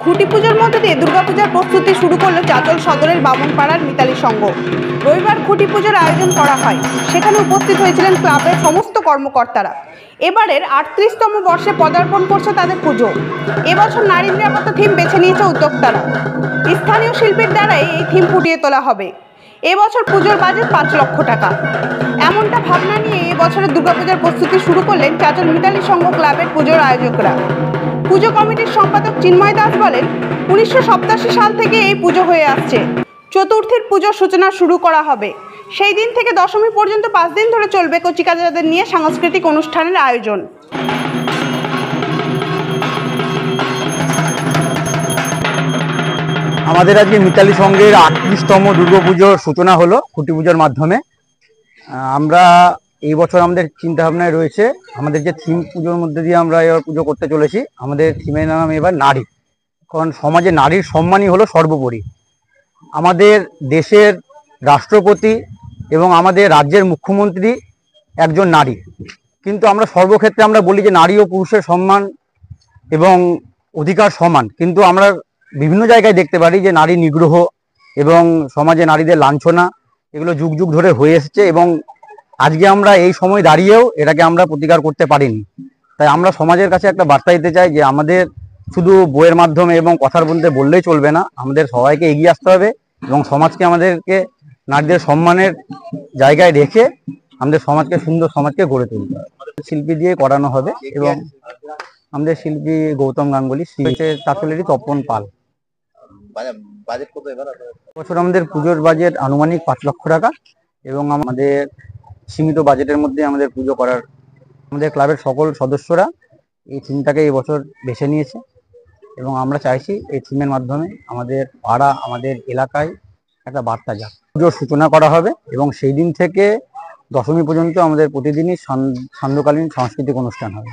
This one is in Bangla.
খুঁটি পুজোর মধ্যে দিয়ে দুর্গাপূজার প্রস্তুতি শুরু করলো চাঁচল সদরের বামনপাড়ার মিতালি সংঘ। রবিবার খুঁটি পুজোর আয়োজন করা হয়, সেখানে উপস্থিত হয়েছিলেন ক্লাবের সমস্ত কর্মকর্তারা। এবারের 38তম বর্ষে পদার্পণ করছে তাদের পুজো। এবছর নারী নিরাপত্তা থিম বেছে নিয়েছে উদ্যোক্তারা। স্থানীয় শিল্পীর দ্বারাই এই থিম ফুটিয়ে তোলা হবে। এবছর পুজোর বাজেট 5 লক্ষ টাকা। এমনটা ভাবনা নিয়ে এবছরের দুর্গাপূজার প্রস্তুতি শুরু করলেন চাঁচল মিতালি সংঘ ক্লাবের পুজোর আয়োজকরা। পুজো কমিটির সম্পাদক চিন্ময় দাস বলেন, 1987 সাল থেকে এই পুজো হয়ে আসছে। চতুর্থীর পুজোর সূচনা শুরু করা হবে। সেই দিন থেকে দশমী পর্যন্ত 5 দিন ধরে চলবে কচিকাচাদের নিয়ে সাংস্কৃতিক অনুষ্ঠানের আয়োজন। আমাদের আজকে মিতালি সংঘের 38তম দুর্গাপুজোর সূচনা হলো খুঁটি পুজোর মাধ্যমে। আমরা এই বছর আমাদের চিন্তাভাবনায় রয়েছে, আমাদের যে থিম পুজোর মধ্যে দিয়ে আমরা এবার পুজো করতে চলেছি, আমাদের থিমের নাম এবার নারী। কারণ সমাজে নারীর সম্মানই হলো সর্বোপরি। আমাদের দেশের রাষ্ট্রপতি এবং আমাদের রাজ্যের মুখ্যমন্ত্রী একজন নারী, কিন্তু আমরা সর্বক্ষেত্রে আমরা বলি যে নারী ও পুরুষের সম্মান এবং অধিকার সমান, কিন্তু আমরা বিভিন্ন জায়গায় দেখতে পারি যে নারী নিগ্রহ এবং সমাজে নারীদের লাঞ্ছনা এগুলো যুগ যুগ ধরে হয়ে এসেছে, এবং আজকে আমরা এই সময় দাঁড়িয়েও এটাকে আমরা প্রতিকার করতে পারিনি। তাই আমরা সমাজের কাছে একটা বার্তা দিতে চাই যে আমাদের শুধু বইয়ের মাধ্যমে এবং কথার মধ্যে বললেই চলবে না, আমাদের সবাইকে এগিয়ে আসতে হবে এবং সমাজকে আমাদেরকে নারীদের সম্মানের জায়গায় রেখে আমাদের সমাজকে সুন্দর সমাজকে গড়ে তুলতে হবে। শিল্পী দিয়ে করানো হবে এবং আমাদের শিল্পী গৌতম গাঙ্গুলি, চাঁচলেরই তপন পাল। বাজেট কত এবার? বছর আমাদের পুজোর বাজেট আনুমানিক 5 লক্ষ টাকা এবং আমাদের সীমিত বাজেটের মধ্যে আমাদের পুজো করার আমাদের ক্লাবের সকল সদস্যরা এই থিমটাকে এই বছর বেছে নিয়েছে এবং আমরা চাইছি এই থিমের মাধ্যমে আমাদের পাড়া, আমাদের এলাকায় একটা বার্তা যাক। পুজোর সূচনা করা হবে এবং সেই দিন থেকে দশমী পর্যন্ত আমাদের প্রতিদিনই সান্ধ্যকালীন সাংস্কৃতিক অনুষ্ঠান হবে।